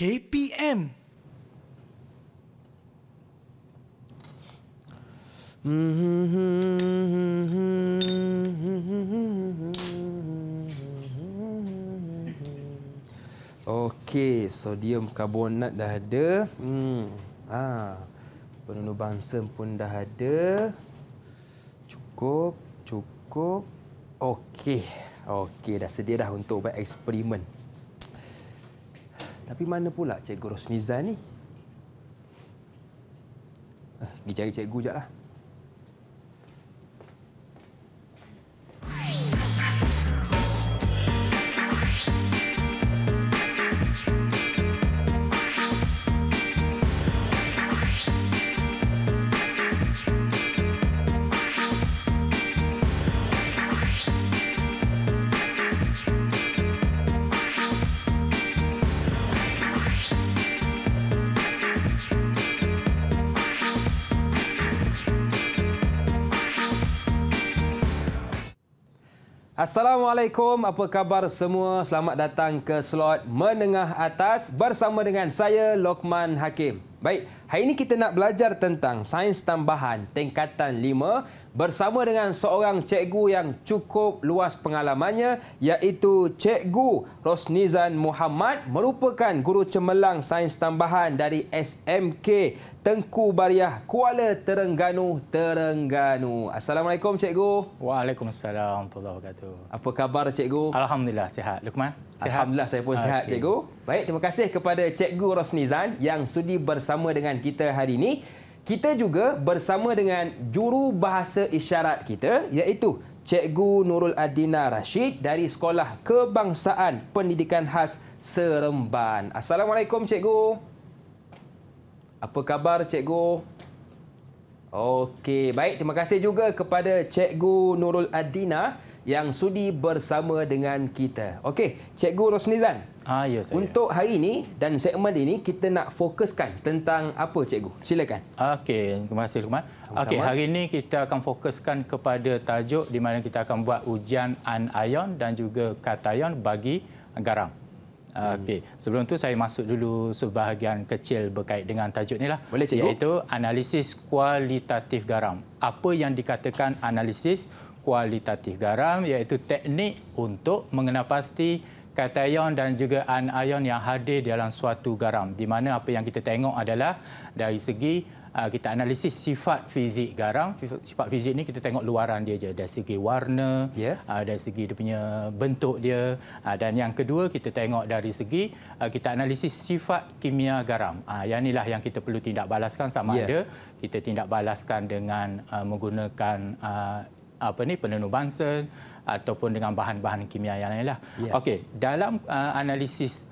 KPM. Okey, sodium karbonat dah ada. Penunuh balsam pun dah ada. Cukup. Okey, dah sedia dah untuk buat eksperimen. Tapi mana pula Cikgu Rosnizan ni? Pergi cari cikgu sekejap lah. Assalamualaikum, apa khabar semua? Selamat datang ke slot menengah atas bersama dengan saya, Lokman Hakim. Baik, hari ini kita nak belajar tentang sains tambahan tingkatan 5 bersama dengan seorang cikgu yang cukup luas pengalamannya, iaitu Cikgu Rosnizan Muhammad, merupakan guru cemerlang sains tambahan dari SMK Tengku Bariah, Kuala Terengganu. Assalamualaikum Cikgu. Waalaikumsalam warahmatullahi wabarakatuh. Apa khabar Cikgu? Alhamdulillah sihat. Lukman? Sihat? Alhamdulillah saya pun sihat Cikgu. Baik, terima kasih kepada Cikgu Rosnizan yang sudi bersama dengan kita hari ini. Kita juga bersama dengan juru bahasa isyarat kita, iaitu Cikgu Nurul Adina Rashid dari Sekolah Kebangsaan Pendidikan Khas Seremban. Assalamualaikum Cikgu. Apa khabar Cikgu? Okey, baik. Terima kasih juga kepada Cikgu Nurul Adina yang sudi bersama dengan kita. Okey, Cikgu Rosnizan. Ya, saya. Untuk hari ini dan segmen ini kita nak fokuskan tentang apa Cikgu? Silakan. Okey, terima kasih Lukman. Okey, hari ini kita akan fokuskan kepada tajuk di mana kita akan buat ujian anion dan juga kation bagi garam. Okey, sebelum tu saya masuk dulu sebahagian kecil berkait dengan tajuk ni lah. Boleh Cikgu? Iaitu analisis kualitatif garam. Apa yang dikatakan analisis kualitatif garam, iaitu teknik untuk mengenal pasti kation dan juga anion yang hadir dalam suatu garam, di mana apa yang kita tengok adalah dari segi kita analisis sifat fizik garam. Sifat fizik ni kita tengok luaran dia je, dari segi warna, dari segi dia punya bentuk dia, dan yang kedua kita tengok dari segi kita analisis sifat kimia garam. Yang inilah yang kita perlu tindak balaskan, sama ada kita tindak balaskan dengan menggunakan penunuh balsam ataupun dengan bahan-bahan kimia yang lainlah. Okey, dalam analisis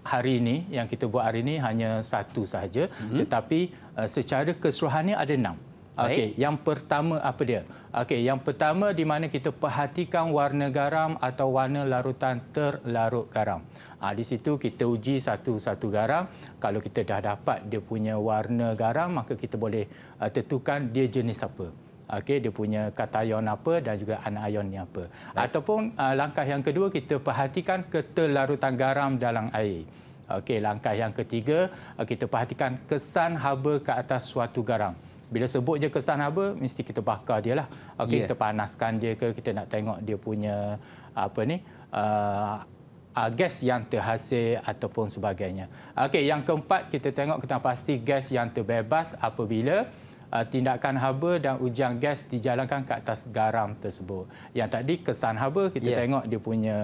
hari ini yang kita buat hari ini hanya satu sahaja, tetapi secara keseluruhannya ada 6. Okey, yang pertama apa dia? Okey, yang pertama di mana kita perhatikan warna garam atau warna larutan terlarut garam. Di situ kita uji satu-satu garam. Kalau kita dah dapat dia punya warna garam, maka kita boleh tentukan dia jenis apa. Okey, dia punya kation apa dan juga anion ni apa. Ataupun langkah yang kedua, kita perhatikan keterlarutan garam dalam air. Okey, langkah yang ketiga, kita perhatikan kesan haba ke atas suatu garam. Bila sebut je kesan haba, mesti kita bakar dia lah. Okey, kita panaskan dia ke, kita nak tengok dia punya gas yang terhasil ataupun sebagainya. Okey, yang keempat, kita tengok kita pasti gas yang terbebas apabila tindakan haba dan ujian gas dijalankan ke atas garam tersebut. Yang tadi kesan haba, kita tengok dia punya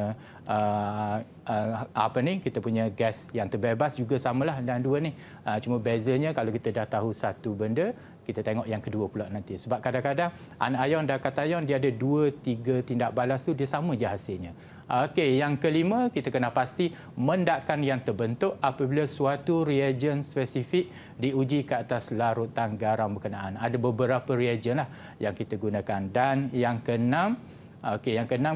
kita punya gas yang terbebas juga samalah dan dua ni. Cuma bezanya kalau kita dah tahu satu benda, kita tengok yang kedua pula nanti. Sebab kadang-kadang anion dan kation dia ada 2-3 tindak balas tu dia sama je hasilnya. Okey, yang kelima, kita kena pasti mendakan yang terbentuk apabila suatu reagen spesifik diuji ke atas larutan garam berkenaan. Ada beberapa reagen lah yang kita gunakan. Dan yang keenam,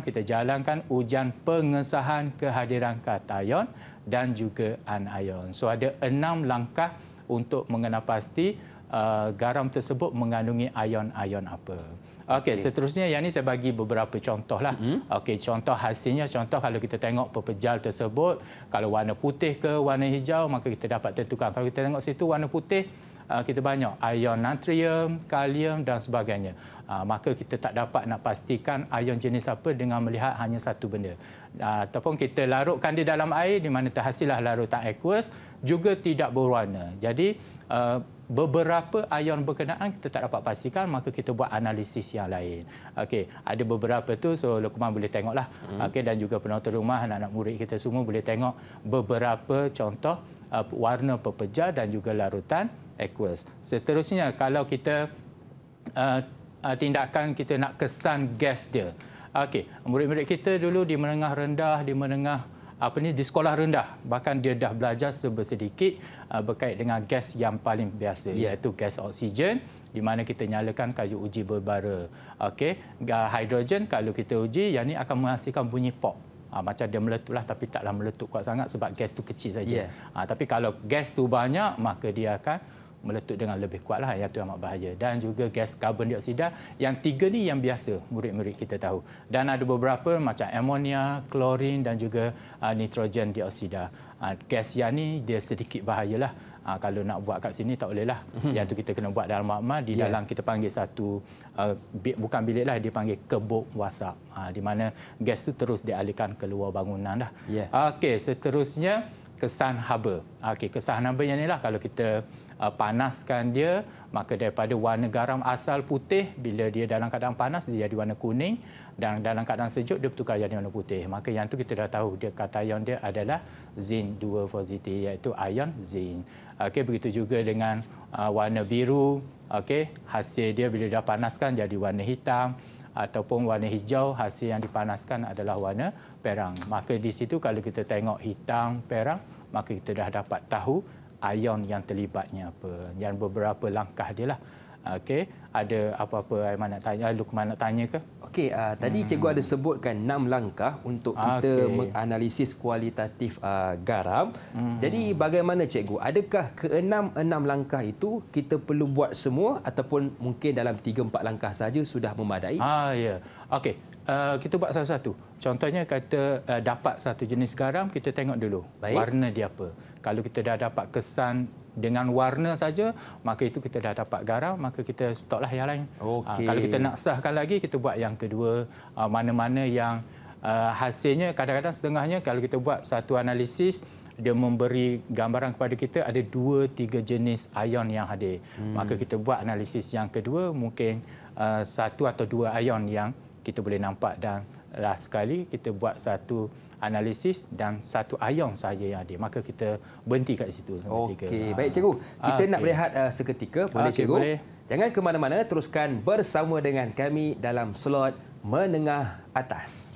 kita jalankan ujian pengesahan kehadiran kation dan juga anion. So ada 6 langkah untuk mengenal pasti garam tersebut mengandungi ion-ion apa. Okey, seterusnya yang ni saya bagi beberapa contoh lah. Okey, contoh hasilnya, contoh kalau kita tengok pepejal tersebut, kalau warna putih ke warna hijau, maka kita dapat tentukan. Kalau kita tengok situ warna putih, kita banyak ion natrium, kalium dan sebagainya. Maka kita tak dapat nak pastikan ion jenis apa dengan melihat hanya satu benda. Ataupun kita larutkan dia dalam air di mana terhasillah larutan aqueous juga tidak berwarna. Jadi beberapa ion berkenaan kita tak dapat pastikan, maka kita buat analisis yang lain. Okey, ada beberapa tu, so Luqman boleh tengoklah. Okey, dan juga penonton rumah, anak-anak murid kita semua boleh tengok beberapa contoh warna pepejal dan juga larutan aqueous. Seterusnya, kalau kita tindakan kita nak kesan gas dia. Okey, murid-murid kita dulu di menengah rendah, di sekolah rendah, bahkan dia dah belajar sedikit berkait dengan gas yang paling biasa, iaitu gas oksigen, di mana kita nyalakan kayu uji berbara. Okey, hidrogen kalau kita uji, yang ni akan menghasilkan bunyi pop. Macam dia meletuplah, tapi taklah meletup kuat sangat sebab gas tu kecil saja. Tapi kalau gas tu banyak, maka dia akan meletup dengan lebih kuatlah, yang itu amat bahaya. Dan juga gas karbon dioksida, yang tiga ni yang biasa murid-murid kita tahu. Dan ada beberapa macam amonia, klorin dan juga nitrogen dioksida. Gas yang ni dia sedikit bahayalah. Kalau nak buat kat sini tak bolehlah. Yang tu kita kena buat dalam makmal, di dalam kita panggil satu bukan bilik lah, dia panggil kebuk wasap. Di mana gas tu terus dialihkan ke luar bangunan dah. Okey, seterusnya kesan haba. Okey, kesan haba yang inilah kalau kita panaskan dia, maka daripada warna garam asal putih, bila dia dalam keadaan panas dia jadi warna kuning, dan dalam keadaan sejuk dia bertukar jadi warna putih. Maka yang tu kita dah tahu dia katayon dia adalah zinc 2 positif, iaitu ion zinc. Okey, begitu juga dengan warna biru. Okey, hasil dia bila dah panaskan jadi warna hitam, ataupun warna hijau, hasil yang dipanaskan adalah warna perang. Maka di situ kalau kita tengok hitam, perang, maka kita dah dapat tahu ion yang terlibatnya apa. Yang beberapa langkah dia lah. Okey, ada apa-apa Aiman nak tanya, Luqman nak tanya ke? Okey, tadi cikgu ada sebutkan 6 langkah untuk kita menganalisis kualitatif garam. Jadi bagaimana cikgu? Adakah ke-6 langkah itu kita perlu buat semua ataupun mungkin dalam 3-4 langkah saja sudah memadai? Ya. Okey, kita buat satu-satu. Contohnya kata dapat satu jenis garam, kita tengok dulu warna dia apa. Kalau kita dah dapat kesan dengan warna saja, maka itu kita dah dapat garam, maka kita stoplah yang lain. Kalau kita nak sahkan lagi, kita buat yang kedua, mana-mana yang hasilnya kadang-kadang setengahnya kalau kita buat satu analisis, dia memberi gambaran kepada kita ada 2-3 jenis ion yang hadir. Maka kita buat analisis yang kedua, mungkin 1 atau 2 ion yang kita boleh nampak, dan last sekali kita buat satu analisis dan 1 ion sahaja yang ada. Maka kita berhenti kat situ. Okey, baik cikgu. Kita nak berehat seketika, boleh cikgu? Boleh. Jangan ke mana-mana, teruskan bersama dengan kami dalam slot menengah atas.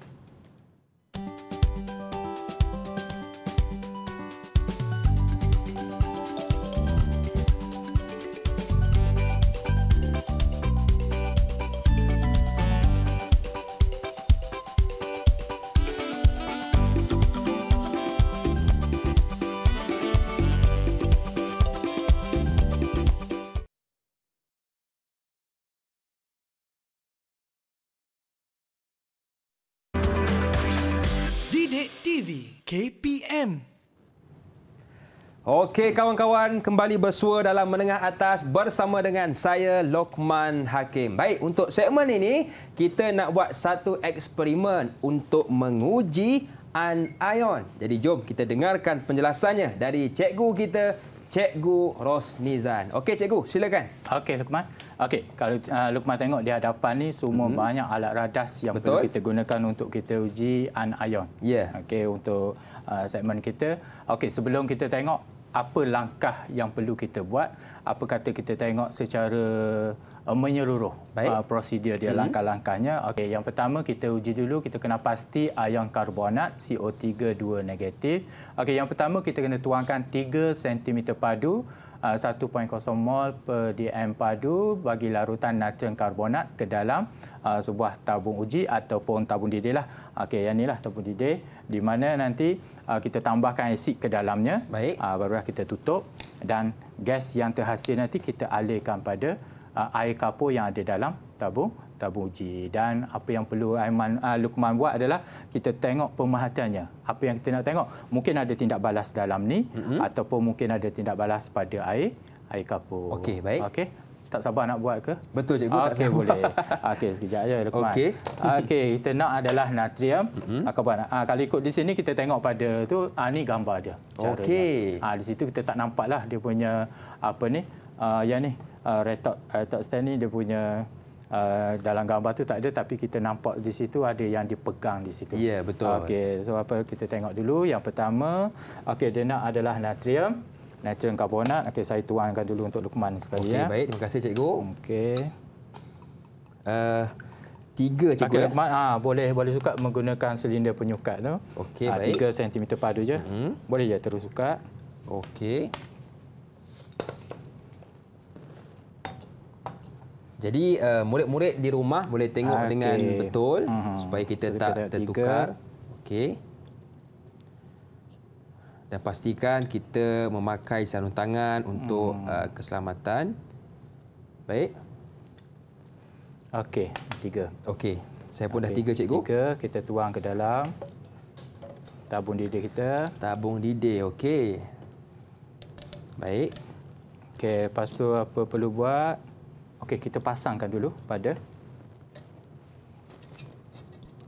Didik TV KPM. Okey kawan-kawan, kembali bersua dalam Menengah Atas bersama dengan saya Luqman Hakim. Baik, untuk segmen ini kita nak buat satu eksperimen untuk menguji anion. Jadi jom kita dengarkan penjelasannya dari cikgu kita, Cikgu Rosnizan. Okey cikgu, silakan. Okey Luqman. Okey, kalau Luqman tengok di hadapan ni semua banyak alat radas yang perlu kita gunakan untuk kita uji anion. Okey, untuk segmen kita. Okey, sebelum kita tengok apa langkah yang perlu kita buat, apa kata kita tengok secara menyeluruh prosedur dia, langkah-langkahnya. Okey, yang pertama kita uji dulu, kita kena pasti ion karbonat CO3 2 negatif. Okey, yang pertama kita kena tuangkan 3 cm padu 1.0 mol per dm padu bagi larutan natrium karbonat ke dalam sebuah tabung uji ataupun tabung didih lah. Okey, yang inilah tabung didih, di mana nanti kita tambahkan asid ke dalamnya. Barulah kita tutup, dan gas yang terhasil nanti kita alirkan pada air kapur yang ada dalam tabung uji. Dan apa yang perlu Luqman buat adalah kita tengok pemerhatiannya. Apa yang kita nak tengok, mungkin ada tindak balas dalam ni ataupun mungkin ada tindak balas pada air kapur. Okey, baik. Okey. Tak sabar nak buat ke? Betul cikgu, tak sabar. Boleh. Okey, sekejap je Luqman. Okey. Okey, kita nak adalah natrium. Kalau ikut di sini kita tengok pada tu ni gambar dia. Okey. Di situ kita tak nampaklah dia punya yang ni retot stand ni dia punya dalam gambar tu tak ada, tapi kita nampak di situ ada yang dipegang di situ. Ya, betul. Okey, so apa kita tengok dulu. Yang pertama, dia nak adalah natrium karbonat. Okey, saya tuangkan dulu untuk Luqman sekali. Okey, baik. Terima kasih cikgu. Okey. 3 cikgu. Okey, Luqman, boleh suka menggunakan silinder penyukat tu. Okey, baik. 3 cm padu je. Boleh je terus sukat. Okey. Jadi murid-murid di rumah boleh tengok dengan betul supaya kita tak tertukar. Okey. Dan pastikan kita memakai sarung tangan untuk keselamatan. Baik. Okey, 3. Okey. Saya pun dah 3 cikgu. 3 kita tuang ke dalam tabung didih kita. Tabung didih, okey. Baik. Okey, lepas tu apa perlu buat? Okey, kita pasangkan dulu pada.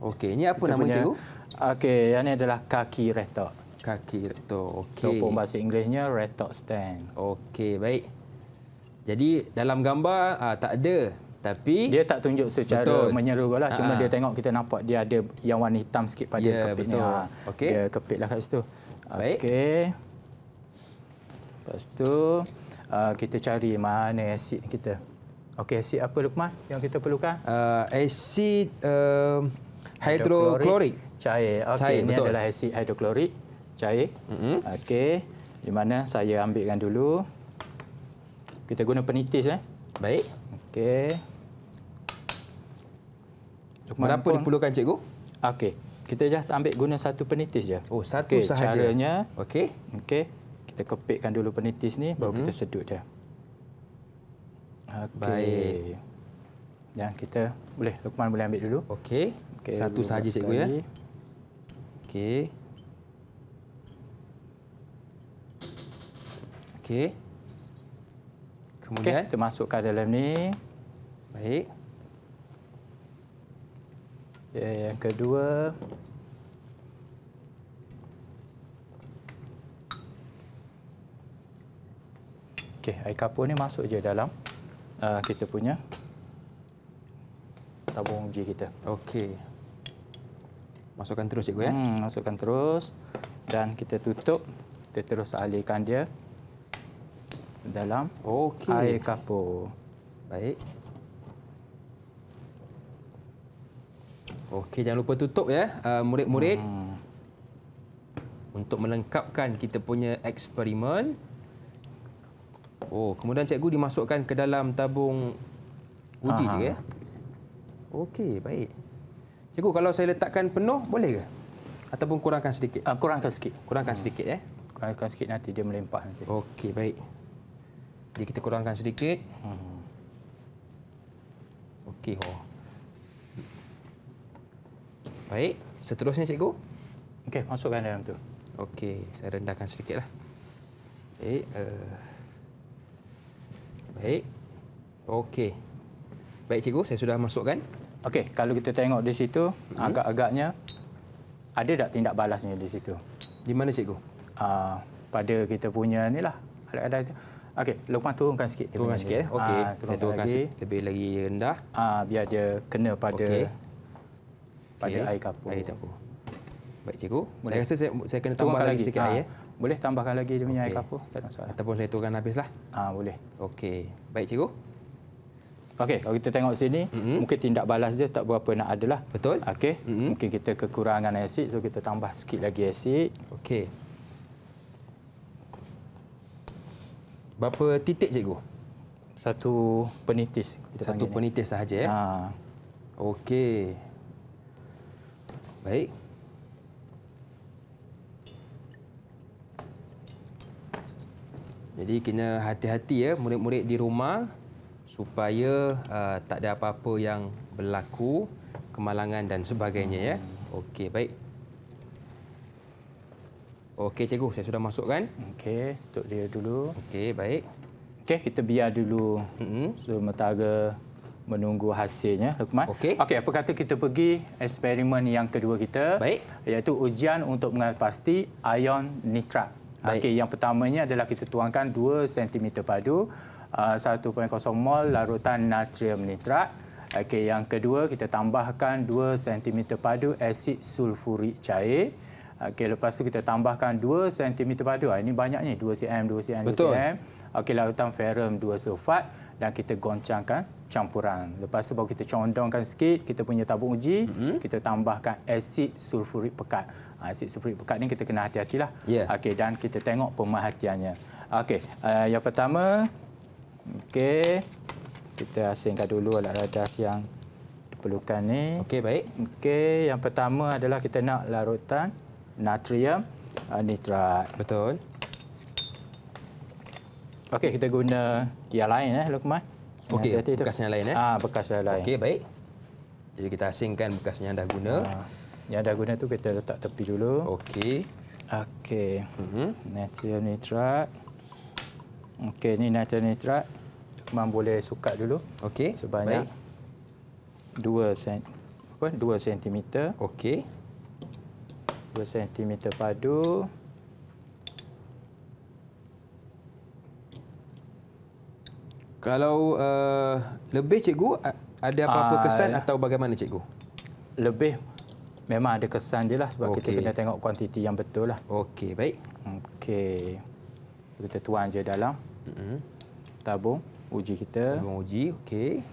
Okey, ini apa nama cikgu? Okey, yang ini adalah kaki retok. Kaki retok, okey. Ataupun bahasa Inggerisnya retok stand. Okey, baik. Jadi dalam gambar tak ada, tapi dia tak tunjuk secara menyeru lah. Cuma dia tengok, kita nampak dia ada yang warna hitam sikit pada kepit ni. Okey. Dia kepitlah kat situ. Baik. Okey. Lepas tu kita cari mana asid kita. Okey, asid apa Luqman yang kita perlukan? Asid hidroklorik. Cair. Okey, ini adalah asid hidroklorik cair. Okey, di mana saya ambilkan dulu. Kita guna penitis Baik. Okey. Berapa diperlukan cikgu? Okey, kita just ambil guna satu penitis je. Oh, satu sahaja. Caranya, okey. Kita kepitkan dulu penitis ni, baru kita sedut dia. Okey. Baik. Dan kita Luqman boleh ambil dulu. Okey. Satu sahaja cikgu ya. Okey. Okey. Kemudian kita masukkan dalam ni. Baik. Yang kedua. Okey, air kapur ni masuk je dalam kita punya tabung uji kita. Okey. Masukkan terus cikgu ya. Masukkan terus dan kita tutup. Kita terus alihkan dia dalam air kapur. Baik. Okey, jangan lupa tutup ya, murid-murid. Untuk melengkapkan kita punya eksperimen. Kemudian cikgu dimasukkan ke dalam tabung uji cikgu ya. Okey, baik. Cikgu, kalau saya letakkan penuh boleh ke? Ataupun kurangkan sedikit? Kurangkan sikit. Kurangkan sedikit ya. Kurangkan sikit, nanti dia melimpah nanti. Okey, baik. Jadi kita kurangkan sedikit. Okey, baik, seterusnya cikgu. Okey, masukkan dalam tu. Okey, saya rendahkan sedikitlah. Baik. Baik. Okey. Baik cikgu, saya sudah masukkan. Okey, kalau kita tengok di situ, agak-agaknya ada tak tindak balasnya di situ? Di mana cikgu? Pada kita punya ni lah. Ada. Okey, Luqman turunkan sikit. Turunkan sikit. Okey, saya turunkan lebih lagi rendah. Biar dia kena pada air kapur. Air kapur. Baik cikgu. Boleh. Saya rasa saya kena tambahkan lagi sedikit air. Boleh tambahkan lagi dia punya air kapur. Tak ada masalah. Ataupun saya turunkan habislah. Boleh. Okey. Baik cikgu. Okey, kalau kita tengok sini, mungkin tindak balas dia tak berapa nak ada lah. Betul. Okey. Mungkin kita kekurangan asid, so kita tambah sikit lagi asid. Okey. Berapa titik cikgu? Satu penitis. Satu penitis sahaja ya. Okey. Baik. Jadi kena hati-hati ya murid-murid di rumah supaya tak ada apa-apa yang berlaku, kemalangan dan sebagainya ya. Okey, baik. Okey cikgu, saya sudah masukkan. Okey, untuk dia dulu. Okey, baik. Okey, kita biar dulu sementara menunggu hasilnya, Lukman. Okey. Okey, apa kata kita pergi eksperimen yang kedua kita? Baik. Iaitu ujian untuk mengenal pasti ion nitrat. Baik. Okey, yang pertamanya adalah kita tuangkan 2 cm padu, 1.0 mol larutan natrium nitrat. Okey, yang kedua kita tambahkan 2 cm padu asid sulfurik cair. Okey, lepas tu kita tambahkan 2 cm padu. Ini banyak ni, 2 cm, 2 cm, 2 Betul. cm. Okey, larutan ferrum 2 sulfat dan kita goncangkan campuran. Lepas tu baru kita condongkan sikit kita punya tabung uji, kita tambahkan asid sulfurik pekat. Asid sulfurik pekat ni kita kena hati-hatilah. Ya. Okey, dan kita tengok pemerhatiannya. Okey, yang pertama, okey, kita asingkan dulu alat radas yang diperlukan ni. Okey, baik. Okey, yang pertama adalah kita nak larutan natrium nitrat. Betul. Okey, kita guna yang lain Lukman. Okey, Hati-hati tu. bekas yang lain Bekas yang lain. Okey, baik. Jadi kita asingkan bekas yang dah guna. Yang dah guna tu kita letak tepi dulu. Okey. Okey. Natrium nitrat. Okey, ni natrium nitrat. Lukman boleh sukat dulu. Okey. Sebanyak baik. 2 cm. Okey. 2 cm padu. Kalau lebih cikgu, ada apa-apa kesan atau bagaimana cikgu? Lebih memang ada kesan je lah sebab kita Okey. kena tengok kuantiti yang betul lah. Okey, baik. Okey. Kita tuang je dalam tabung uji kita. Tabung uji, okey.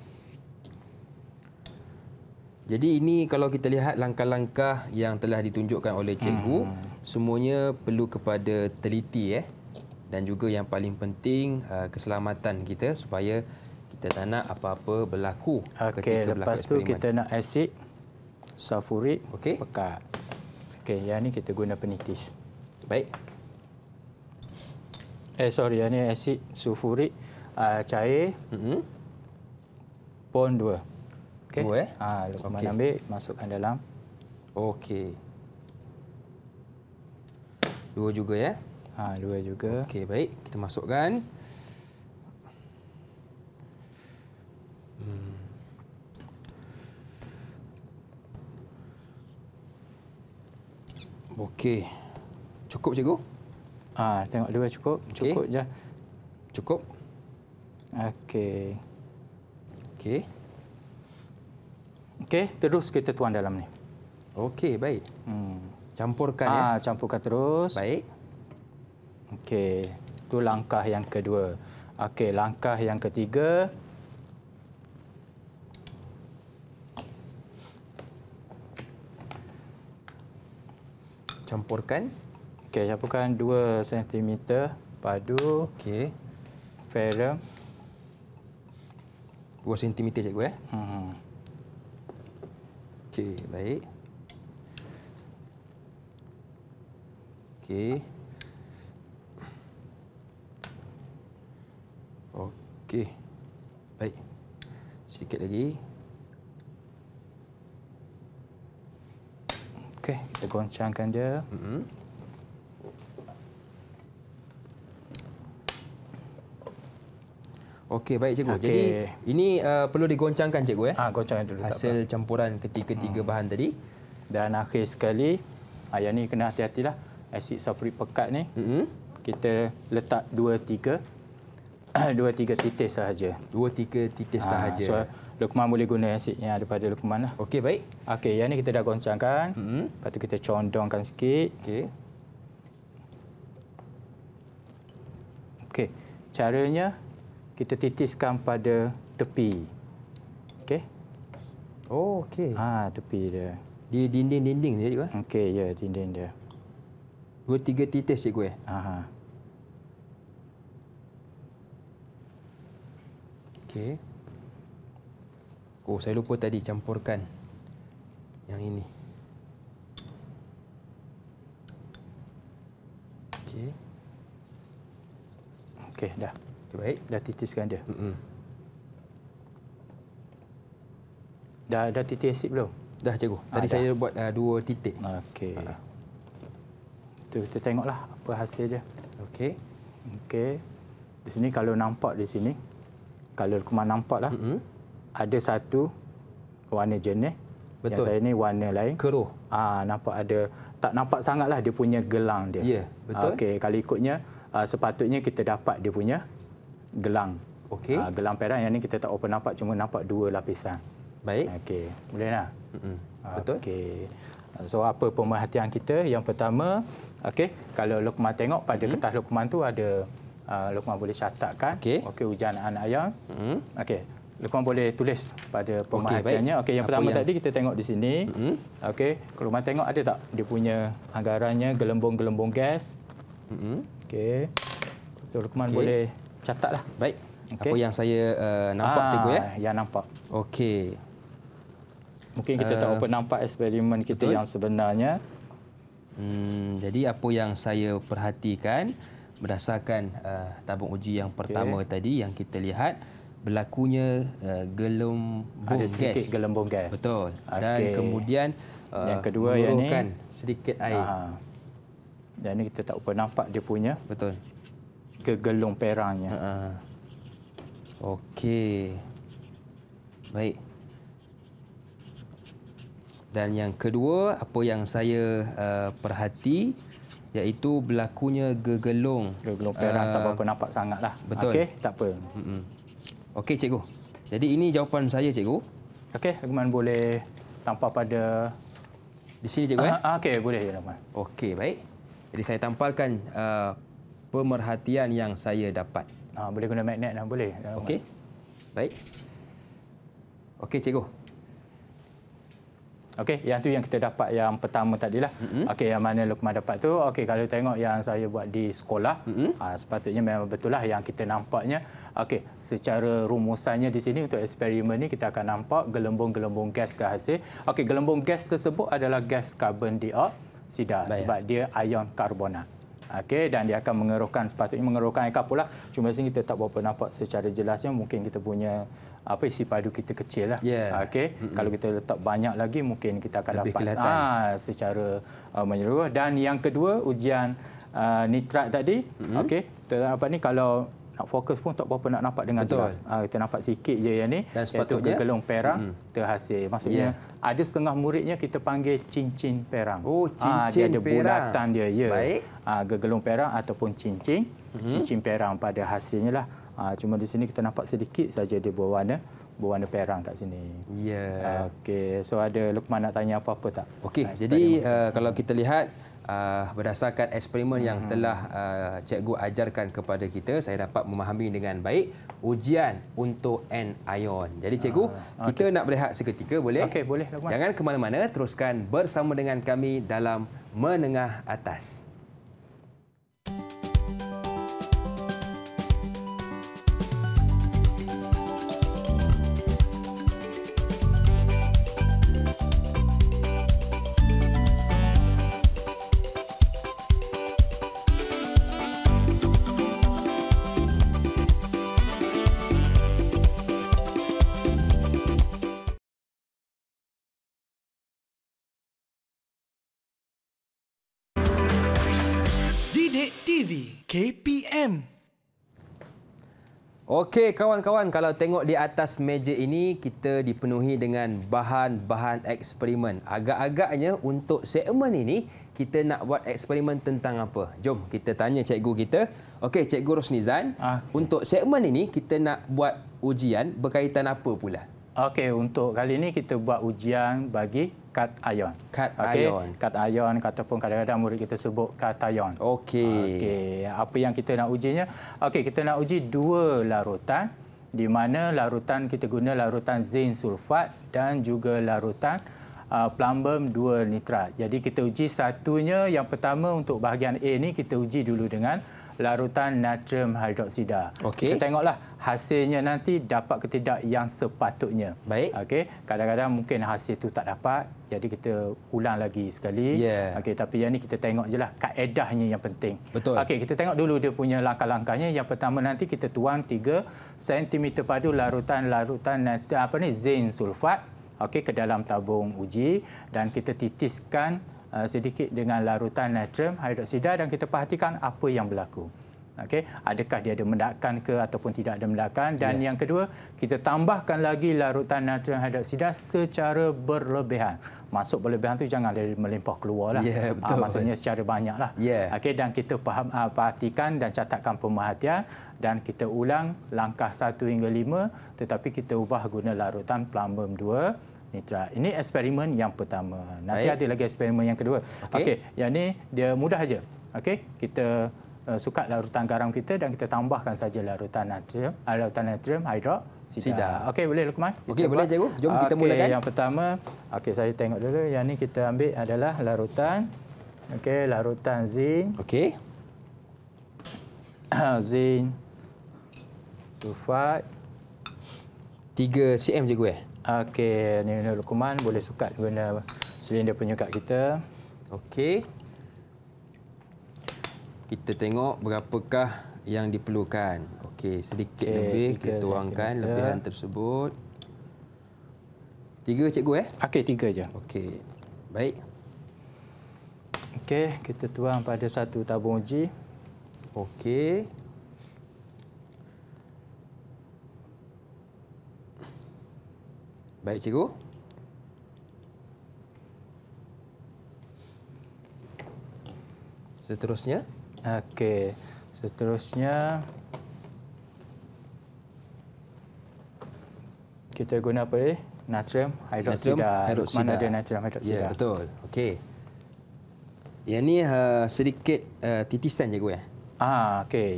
Jadi ini kalau kita lihat langkah-langkah yang telah ditunjukkan oleh cikgu, semuanya perlu kepada teliti dan juga yang paling penting keselamatan kita supaya kita tak nak apa-apa berlaku Okey, ketika berlaku lepas tu eksperimen. kita nak asid sulfurik Okey. pekat. Okey, yang ni kita guna penitis. Baik. Yang ni asid sulfurik cair pon 2. Okey. 2 Lukman Okey. ambil, masukkan dalam. Okey. 2 juga ya. 2 juga. Okey, baik. Kita masukkan. Okey. Cukup cikgu? Tengok 2 cukup. Okey. Cukup je. Cukup. Okey. Okey. Okey, terus kita tuang dalam ni. Okey, baik. Campurkan ya. Campurkan terus. Baik. Okey, itu langkah yang kedua. Okey, langkah yang ketiga. Campurkan. Okey, campurkan 2 cm padu Okey. ferrum. 2 cm cikgu ya. Hmm. Okey, baik. Okey. Okey. Baik. Sikit lagi. Okey, kita goncangkan dia. Okey, baik cikgu. Okey. Jadi ini perlu digoncangkan cikgu ya. Goncangkan dulu. tak apa. Hasil campuran ketiga-tiga bahan tadi. Dan akhir sekali, yang ni kena hati-hatilah. Asid sulfurik pekat ni, kita letak 2-3 titis sahaja. 2-3 titis sahaja. So, Lukman boleh guna asid yang ada pada Lukman lah. Okey, baik. Okey, yang ni kita dah goncangkan. Lepas tu kita condongkan sikit. Okey. Okey, caranya kita titiskan pada tepi. Okey? Oh, okey. Tepi dia. Di dinding-dinding dia cikgu. Okey, ya, dinding dia. 2-3 titis cikgu ya. Okey. Oh, saya lupa tadi campurkan yang ini. Okey. Okey, dah. Okay, baik. Dah titiskan dia. Dah ada titik asid belum? Dah cikgu. Tadi saya buat 2 titik. Okey. Tu kita tengoklah apa hasil dia. Okey. Okey. Di sini kalau nampak di sini, kalau Lukman nampaklah, ada satu warna jenis. Betul. Yang saya ni warna lain. Keruh. Nampak ada, tak nampak sangatlah dia punya gelang dia. Ya, betul. Okey, kalau ikutnya sepatutnya kita dapat dia punya gelang. Okey. Gelang perak yang ni kita tak open nampak, cuma nampak 2 lapisan. Baik. Okey, boleh tak? Betul. Okey. So apa pemerhatian kita? Yang pertama, okey, kalau Lukman tengok pada kertas Lukman tu ada Lukman boleh catatkan. Okey, ujian anak ayam. Okey, Lukman boleh tulis pada pemerhatiannya. Okey, yang pertama tadi kita tengok di sini. Okey, kalau Lukman tengok ada tak dia punya anggarannya gelembung-gelembung gas. Okey. So Lukman boleh catatlah. Baik. Apa yang saya nampak cikgu ya? Yang nampak. Okey. Mungkin kita tak open nampak eksperimen kita yang sebenarnya. Jadi apa yang saya perhatikan berdasarkan tabung uji yang pertama tadi yang kita lihat berlakunya gelembung ada sedikit gas. Gelembung gas. Betul. Dan kemudian yang kedua yang ni sedikit air. Dan ni kita tak open nampak dia punya. Betul. Gegelung perangnya. Okey. Baik. Dan yang kedua apa yang saya perhati iaitu berlakunya gegelung perang tak berapa nampak sangatlah. Betul. Okey, tak apa. Okey cikgu. Jadi ini jawapan saya cikgu. Okey, Lukman boleh tampal pada di sini cikgu okey, boleh ya Lukman. Okey, baik. Jadi saya tampalkan pemerhatian yang saya dapat. Boleh guna magnet dah boleh. Okey. Baik. Okey cikgu. Okey, yang tu yang kita dapat yang pertama tadilah. Okey, yang mana Lukman dapat tu. Okey, kalau tengok yang saya buat di sekolah, sepatutnya memang betul lah yang kita nampaknya. Okey, secara rumusannya di sini untuk eksperimen ni kita akan nampak gelembung-gelembung gas dah hasil. Okey, gelembung gas tersebut adalah gas karbon dioksida sebab dia ion karbonat. Okey, dan dia akan sepatutnya mengeruhkan air kapur lah. Cuma sini kita tak berapa nampak secara jelasnya, mungkin kita punya isi padu kita kecil lah. Okey, kalau kita letak banyak lagi mungkin kita akan lebih dapat secara menyeluruh. Dan yang kedua ujian nitrat tadi, okey, kita dapat ni kalau nak fokus pun tak berapa nak nampak dengan jelas. Kita nampak sikit je yang ni, iaitu gegelung perang terhasil. Maksudnya ada setengah muridnya kita panggil cincin perang. Oh, cincin dia ada perang. bulatan dia, ya. Baik. Gegelung perang ataupun cincin perang pada hasilnya lah. Cuma di sini kita nampak sedikit saja dia berwarna perang kat sini. Ya. Okey, so ada Lukman nak tanya apa-apa tak? Okey, jadi kalau kita lihat berdasarkan eksperimen yang telah cikgu ajarkan kepada kita, saya dapat memahami dengan baik ujian untuk anion. Jadi cikgu, kita nak berehat seketika, boleh? Okey, boleh Lukman. Jangan ke mana-mana, teruskan bersama dengan kami dalam Menengah Atas. Didik TV KPM. Okey kawan-kawan, kalau tengok di atas meja ini kita dipenuhi dengan bahan-bahan eksperimen. Agak-agaknya untuk segmen ini kita nak buat eksperimen tentang apa? Jom kita tanya cikgu kita. Okey, Cikgu Rosnizan, untuk segmen ini kita nak buat ujian berkaitan apa pula? Okey, untuk kali ini kita buat ujian bagi cation. Cation. Cation ataupun kadang-kadang murid kita sebut kation. Okey, apa yang kita nak ujinya? Okey, kita nak uji 2 larutan di mana larutan kita guna larutan zinc sulfat dan juga larutan plumbum 2 nitrat. Jadi kita uji satunya, yang pertama untuk bahagian A ni kita uji dulu dengan larutan natrium hidroksida. Kita tengoklah hasilnya nanti dapat ke tidak yang sepatutnya. Baik. Okey, kadang-kadang mungkin hasil tu tak dapat, jadi kita ulang lagi sekali. Okey, tapi yang ni kita tengok je lah kaedahnya yang penting. Betul. Okey, kita tengok dulu dia punya langkah-langkahnya. Yang pertama nanti kita tuang 3 cm padu larutan zinc sulfat ke dalam tabung uji dan kita titiskan sedikit dengan larutan natrium hidroksida dan kita perhatikan apa yang berlaku. Adakah dia ada mendakan ke ataupun tidak ada mendakan. Dan yang kedua, kita tambahkan lagi larutan natrium hidroksida secara berlebihan. Masuk berlebihan tu jangan dari melimpah keluar lah. Maksudnya secara banyak lah. Dan kita perhatikan dan catatkan pemerhatian dan kita ulang langkah 1 hingga 5 tetapi kita ubah guna larutan plumbum 2 nitrat. Ini eksperimen yang pertama. Nanti ada lagi eksperimen yang kedua. Yang ni dia mudah aja. Kita sukat larutan garam kita dan kita tambahkan saja larutan natrium hidroksida. Boleh Luqman? Boleh cikgu. Jom kita mulakan. Yang pertama, saya tengok dulu. Yang ni kita ambil adalah larutan. Larutan zinc. Zinc sulfat 3 cm cikgu ni Luqman boleh sukat guna silinder penyukat kita. Kita tengok berapakah yang diperlukan. Sedikit lebih kita tuangkan lebihan tersebut. 3 cikgu 3 je. Baik. Kita tuang pada satu tabung uji. Baik cikgu. Seterusnya seterusnya kita guna apa ni? Natrium hidroksida. Mana ada natrium hidroksida? Betul. Yang ni sedikit titisan cikgu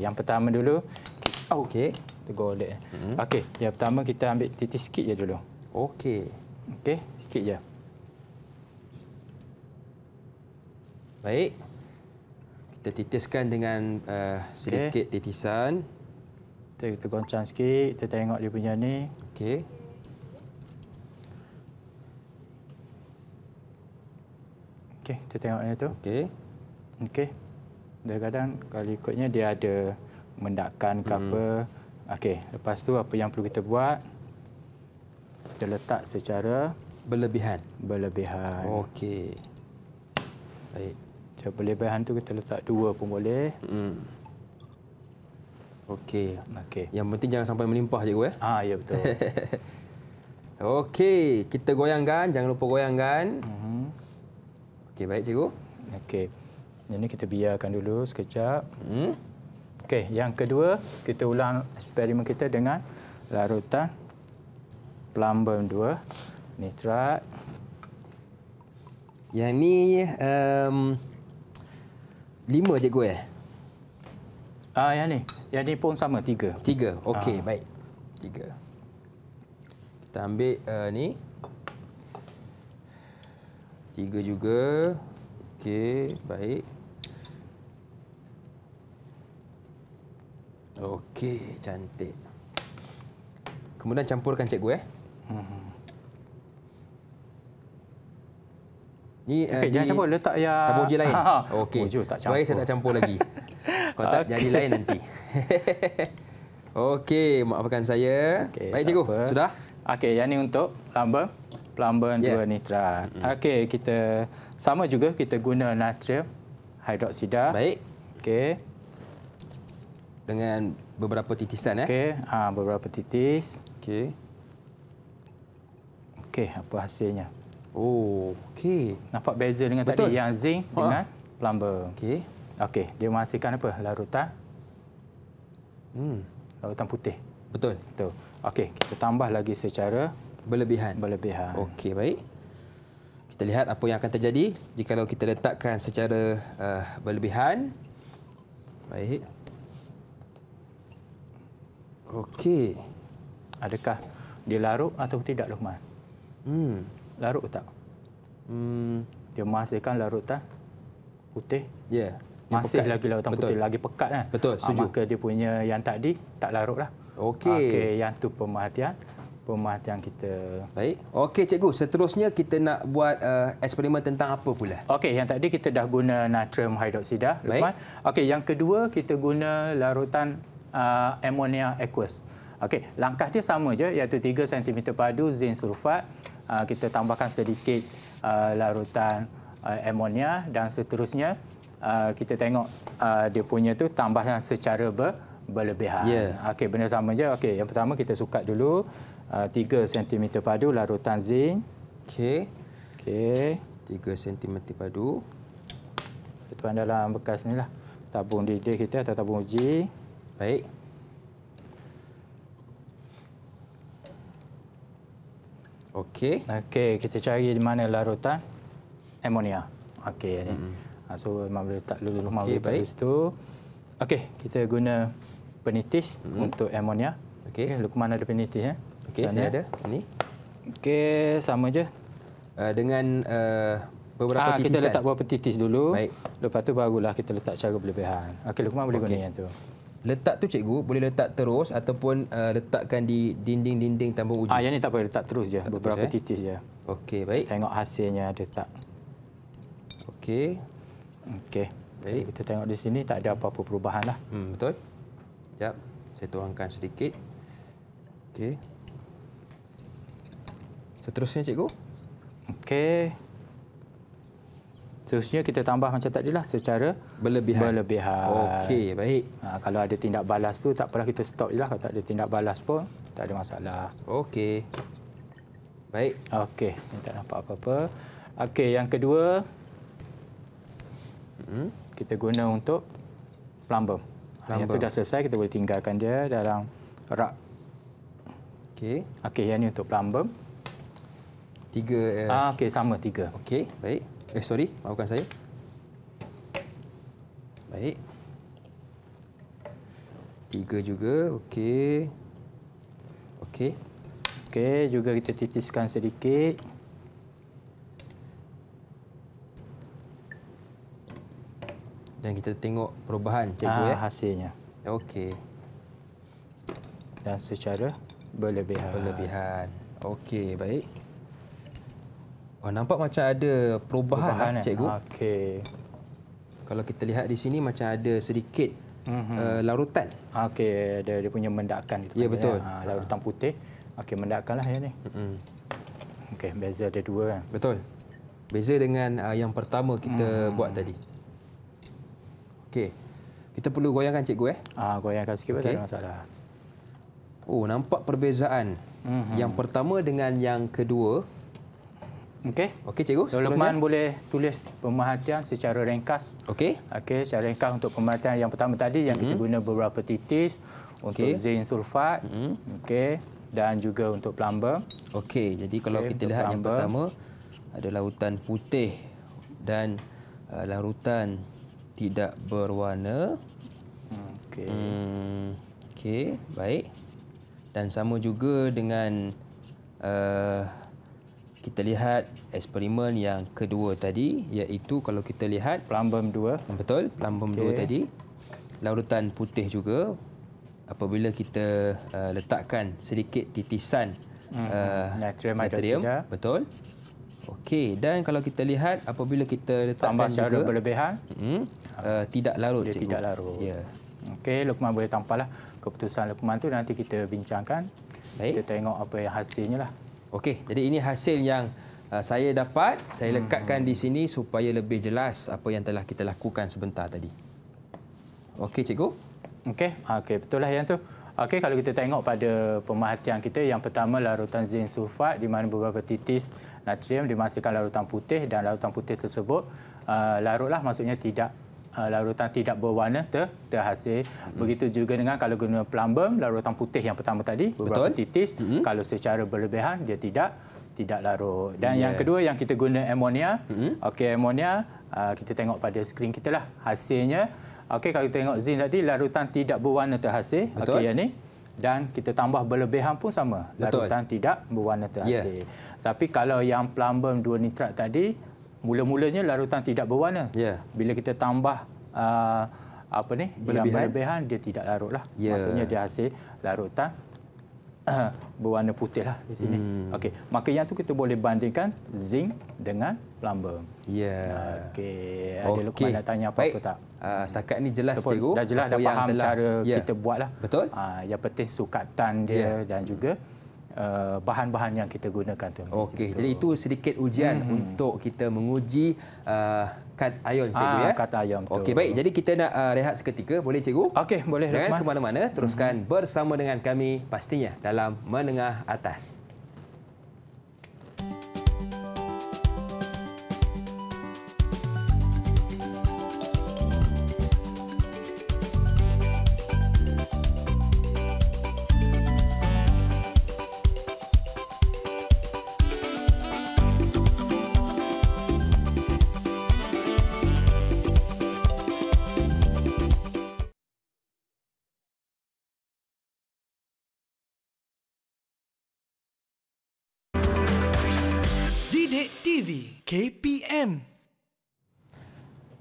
yang pertama dulu. Kita golek. Yang pertama kita ambil titis sikit je dulu. Sikit je. Baik. Kita titiskan dengan sedikit titisan. Kita goncang sikit, kita tengok dia punya ni. Kita tengok ni tu. Kadang-kadang kalau ikutnya dia ada mendakan ke apa. Lepas tu apa yang perlu kita buat? Kita letak secara berlebihan. Baik. Berlebihan tu kita letak 2 pun boleh. Yang penting jangan sampai melimpah cikgu ya betul. Kita goyangkan, jangan lupa goyangkan. Baik cikgu. Ini kita biarkan dulu sekejap. Yang kedua, kita ulang eksperimen kita dengan larutan plumbum 2 nitrat. Yang ni 5 cikgu Yang ni pun sama 3. Baik. 3. Kita ambil ni. 3 juga. Baik. Cantik. Kemudian campurkan cikgu Ni jangan campur, letak yang tabung uji lain. Supaya saya tak campur lagi. Kalau tak jadi lain nanti. Maafkan saya. Baik cikgu, sudah? Yang ni untuk plumbum 2 nitrat. Kita sama juga kita guna natrium hidroksida. Baik. Dengan beberapa titisan beberapa titis. Apa hasilnya? Nampak beza dengan tadi yang zinc dengan plumbum. Dia menghasilkan apa? Larutan putih. Betul. Kita tambah lagi secara berlebihan. Baik. Kita lihat apa yang akan terjadi jika kita letakkan secara berlebihan. Baik. Adakah dia larut atau tidak, Luqman? Larut tak? Dia menghasilkan larutan putih. Masih lagi larutan putih, lagi pekat kan? Betul, setuju. Maka dia punya yang tadi tak larut lah. Yang tu pemerhatian kita. Baik. Cikgu, seterusnya kita nak buat eksperimen tentang apa pula? Yang tadi kita dah guna natrium hidroksida, Luqman. Yang kedua kita guna larutan ammonia aqueous. Langkah dia sama je, iaitu 3 cm padu zinc sulfat kita tambahkan sedikit larutan amonia dan seterusnya kita tengok dia punya tu tambahkan secara berlebihan. Okey, benda sama je. Okey, yang pertama kita sukat dulu 3 cm padu larutan zinc. Okey. Okey. 3 cm padu. Tuan dalam bekas ni lah. Tabung didih kita atau tabung uji. Baik. Okey. Okey, kita cari di mana larutan amonia. Okey ni. So memang boleh letak dulu di situ. Okey, kita guna penitis untuk amonia. Okey. Lukman ada penitis ya. Okey, saya ada. Ini. Okey, sama je. Dengan beberapa titisan. Kita letak beberapa titis dulu. Baik. Lepas tu barulah kita letak secara berlebihan. Okey, Lukman boleh guna yang tu. Letak tu cikgu boleh letak terus ataupun letakkan di dinding-dinding tabung uji. Yang ni tak payah letak terus je. Beberapa titis je. Okey, baik. Tengok hasilnya ada tak. Okey. Okey. Baik. Kita tengok di sini tak ada apa-apa perubahan lah. Betul. Sekejap. Saya tuangkan sedikit. Okey. Seterusnya cikgu. Okey. Seterusnya kita tambah macam tadi lah secara berlebihan. Okey, baik. Kalau ada tindak balas tu tak apalah, kita stop je lah. Kalau tak ada tindak balas pun tak ada masalah. Okey. Baik. Okey, tak nampak apa-apa. Okey, yang kedua kita guna untuk plumbum. Yang tu dah selesai, kita boleh tinggalkan dia dalam rak. Okey. Okey, yang ni untuk plumbum. 3. Okey, sama 3. Okey, baik. Sorry, maafkan saya. Baik. 3 juga, okey. Okey. Okey, juga kita titiskan sedikit. Dan kita tengok perubahan cikgu hasilnya. Okey. Dan secara berlebihan. Okey, baik. Nampak macam ada perubahan cikgu. Okey. Kalau kita lihat di sini macam ada sedikit larutan. Okey, dia punya mendakan. Ya, betul. Larutan putih. Okey, mendakanlah yang ni. Okey, beza ada 2 kan. Betul. Beza dengan yang pertama kita buat tadi. Okey. Kita perlu goyangkan cikgu goyangkan sikit pun tak ada masalah. Nampak perbezaan. Yang pertama dengan yang kedua. Okey. Okey cikgu. Lukman boleh tulis pemerhatian secara ringkas. Okey. Okey, secara ringkas untuk pemerhatian yang pertama tadi yang kita guna beberapa titis untuk zinc sulfat. Okey, dan juga untuk plumbum. Okey, jadi kalau kita lihat yang pertama ada larutan putih dan larutan tidak berwarna. Okey. Okey, baik. Dan sama juga dengan kita lihat eksperimen yang kedua tadi, iaitu kalau kita lihat plumbum 2. Betul, plumbum 2 tadi. Larutan putih juga. Apabila kita letakkan sedikit titisan natrium. Betul. Okey, dan kalau kita lihat apabila kita letakkan tambah secara berlebihan, tidak larut. Dia tidak larut. Ya. Okey, Lukman boleh tampaklah keputusan Lukman tu, nanti kita bincangkan. Baik. Kita tengok apa yang hasilnya lah. Okey, jadi ini hasil yang saya dapat. Saya lekatkan di sini supaya lebih jelas apa yang telah kita lakukan sebentar tadi. Okey, cikgu. Okey, betul lah yang tu. Okey, kalau kita tengok pada pemerhatian kita, yang pertama larutan zinc sulfat di mana beberapa titis natrium dimasukkan larutan putih dan larutan putih tersebut larutlah, maksudnya tidak larutan tidak berwarna terhasil. Begitu juga dengan kalau guna plumbum, larutan putih yang pertama tadi beberapa titis, kalau secara berlebihan dia tidak larut. Dan yang kedua yang kita guna amonia. Okey, amonia kita tengok pada skrin kita lah hasilnya. Okey, kalau kita tengok zinc tadi larutan tidak berwarna terhasil. Okey, yang ni. Dan kita tambah berlebihan pun sama. Larutan tidak berwarna terhasil. Tapi kalau yang plumbum 2 nitrat tadi, mula-mulanya larutan tidak berwarna. Bila kita tambah berlebihan, dia tidak larut lah. Maksudnya dia hasil larutan berwarna putih lah di sini. Okey, maka yang tu kita boleh bandingkan zinc dengan plumbum. Okey, ada Lukman nak tanya apa-apa tak? Setakat ni jelas cikgu. Dah jelas, dah faham cara kita buat lah. Betul. Yang penting sukatan dia dan juga bahan-bahan yang kita gunakan tu. Okey, jadi itu sedikit ujian untuk kita menguji kad ion, cikgu ya. Kad ion. Okey, baik. Jadi kita nak rehat seketika, boleh cikgu? Okey, boleh. Jangan Luqman. ke mana-mana, teruskan bersama dengan kami pastinya dalam Menengah Atas. Didik TV KPM.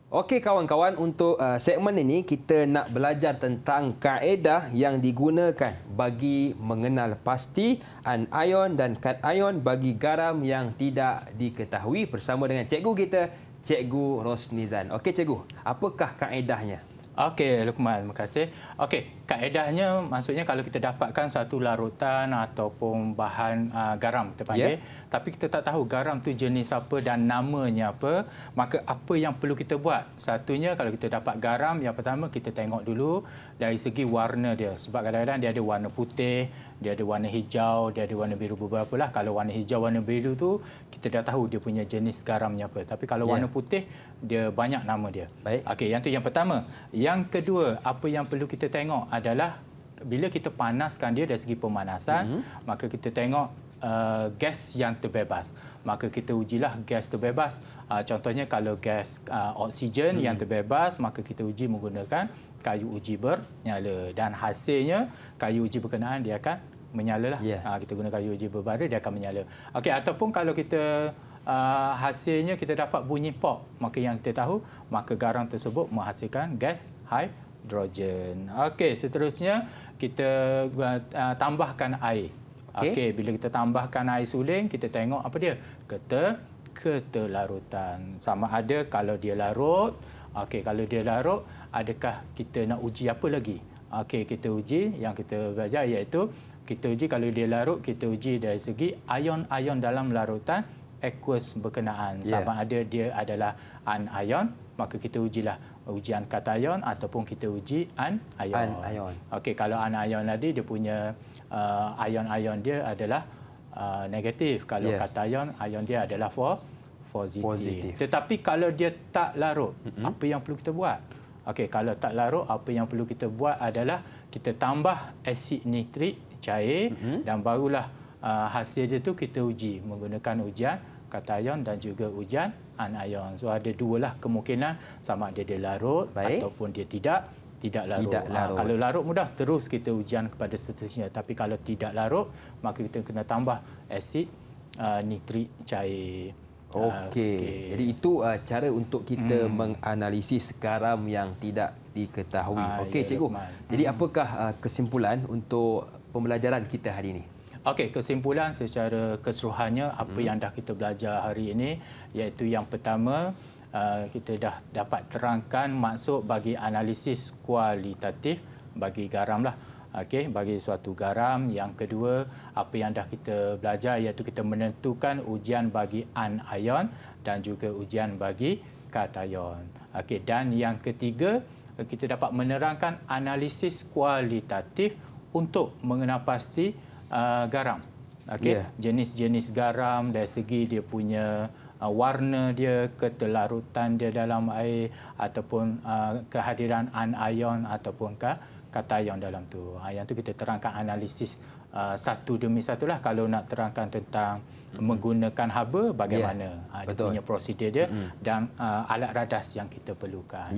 Okey kawan-kawan, untuk segmen ini kita nak belajar tentang kaedah yang digunakan bagi mengenal pasti anion dan kation bagi garam yang tidak diketahui bersama dengan cikgu kita, Cikgu Rosnizan. Okey cikgu, apakah kaedahnya? Okey, Luqman, terima kasih. Okey, kaedahnya maksudnya kalau kita dapatkan satu larutan ataupun bahan garam kita panggil, tapi kita tak tahu garam tu jenis apa dan namanya apa, maka apa yang perlu kita buat? Satunya kalau kita dapat garam, yang pertama kita tengok dulu dari segi warna dia. Sebab kadang-kadang dia ada warna putih, dia ada warna hijau, dia ada warna biru, beberapa lah. Kalau warna hijau, warna biru tu kita dah tahu dia punya jenis garamnya apa. Tapi kalau warna putih, dia banyak nama dia. Baik. Okey, yang tu yang pertama. Yang kedua, apa yang perlu kita tengok adalah bila kita panaskan dia dari segi pemanasan, maka kita tengok gas yang terbebas. Maka kita ujilah gas terbebas. Contohnya kalau gas oksigen yang terbebas, maka kita uji menggunakan kayu uji bernyala. Dan hasilnya, kayu uji berkenaan dia akan menyala lah. Kita guna kayu uji berbara, dia akan menyala. Okey, ataupun kalau kita hasilnya kita dapat bunyi pop, maka yang kita tahu, maka garam tersebut menghasilkan gas hidrogen. Okey, seterusnya kita tambahkan air. Okey, bila kita tambahkan air suling, kita tengok apa dia? Ketelarutan. Sama ada kalau dia larut. Okey, kalau dia larut, adakah kita nak uji apa lagi? Okey, kita uji, yang kita belajar iaitu kita uji kalau dia larut, kita uji dari segi ion-ion dalam larutan aqueous berkenaan. Sama ada dia adalah anion, maka kita ujilah ujian kation ataupun kita uji anion. Okey, kalau anion tadi dia punya ion-ion dia adalah negatif. Kalau kation, ion dia adalah positif. Tetapi kalau dia tak larut, apa yang perlu kita buat? Okey, kalau tak larut, apa yang perlu kita buat adalah kita tambah asid nitrik cair dan barulah hasil dia tu kita uji menggunakan ujian kation dan juga ujian anion. So ada dua lah kemungkinan, sama ada dia larut ataupun dia tidak larut. Kalau larut mudah, terus kita ujian kepada seterusnya. Tapi kalau tidak larut, maka kita kena tambah asid nitrik cair. Okey. Jadi itu cara untuk kita menganalisis garam yang tidak diketahui. Okey cikgu. Jadi apakah kesimpulan untuk pembelajaran kita hari ini? Okey, kesimpulan secara keseluruhannya apa yang dah kita belajar hari ini, iaitu yang pertama, kita dah dapat terangkan maksud bagi analisis kualitatif bagi garam lah. Okey, bagi suatu garam. Yang kedua, apa yang dah kita belajar iaitu kita menentukan ujian bagi anion dan juga ujian bagi kation. Okey, dan yang ketiga, kita dapat menerangkan analisis kualitatif untuk mengenal pasti garam. Okey, jenis-jenis garam dari segi dia punya warna dia, ketelarutan dia dalam air ataupun kehadiran anion ataupun kation dalam tu. Yang tu kita terangkan analisis satu demi satu lah. Kalau nak terangkan tentang menggunakan haba, bagaimana dia punya prosedur dia dan alat radas yang kita perlukan.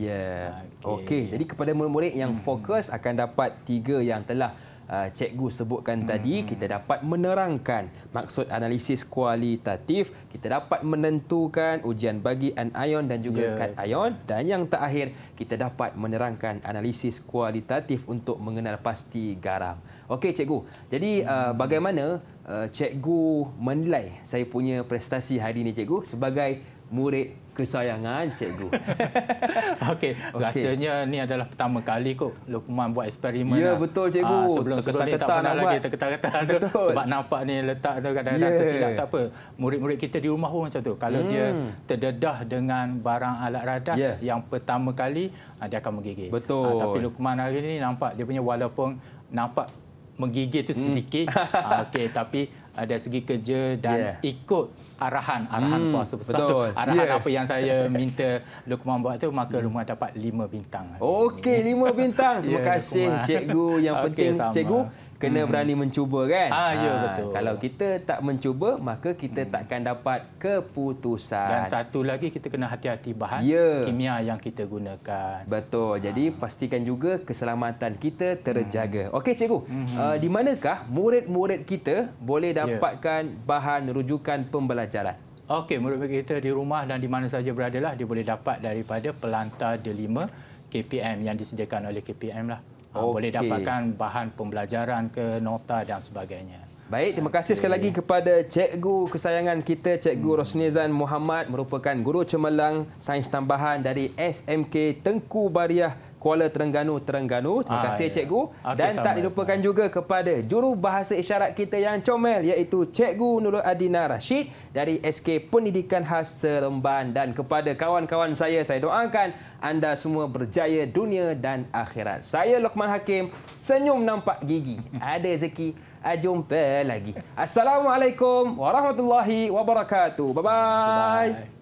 Okey, jadi kepada murid-murid yang fokus akan dapat 3 yang telah cikgu sebutkan tadi. Kita dapat menerangkan maksud analisis kualitatif, kita dapat menentukan ujian bagi anion dan juga kation, dan yang terakhir kita dapat menerangkan analisis kualitatif untuk mengenal pasti garam. Okey cikgu, jadi bagaimana cikgu menilai saya punya prestasi hari ini cikgu sebagai murid kesayangan cikgu. Okey, rasanya ni adalah pertama kali kot Luqman buat eksperimen. Ya, betul cikgu. Sebelum ni tak pernah lagi terketar-ketar tu. Sebab nampak ni letak tu kadang-kadang tersilap, tak apa. Murid-murid kita di rumah pun macam tu. Kalau dia terdedah dengan barang alat radas yang pertama kali, dia akan menggigil. Betul. Tapi Luqman hari ni nampak dia punya walaupun nampak menggigil tu sedikit, okey, tapi ada segi kerja dan ikut arahan kuasa besar tu. Arahan apa yang saya minta Luqman buat tu, maka Luqman dapat 5 bintang. Okey, 5 bintang. Terima kasih cikgu. Yang penting cikgu kena berani mencuba kan? Ya, betul. Kalau kita tak mencuba, maka kita takkan dapat keputusan. Dan satu lagi, kita kena hati-hati bahan kimia yang kita gunakan. Betul. Jadi pastikan juga keselamatan kita terjaga. Okey cikgu, di manakah murid-murid kita boleh dapatkan bahan rujukan pembelajaran? Okey, murid-murid kita di rumah dan di mana saja beradalah, dia boleh dapat daripada Pelantar D5 KPM yang disediakan oleh KPM lah. Boleh dapatkan bahan pembelajaran ke nota dan sebagainya. Baik, terima kasih sekali lagi kepada cikgu kesayangan kita, Cikgu Rosnizan Muhammad, merupakan guru cemerlang sains tambahan dari SMK Tengku Bariah, Kuala Terengganu. Terima kasih cikgu. Dan tak dilupakan juga kepada juru bahasa isyarat kita yang comel, iaitu Cikgu Nurul Adina Rashid dari SK Pendidikan Khas Seremban. Dan kepada kawan-kawan saya doakan anda semua berjaya dunia dan akhirat. Saya Luqman Hakim, senyum nampak gigi. Ada rezeki. Jumpa lagi. Assalamualaikum warahmatullahi wabarakatuh. Bye-bye.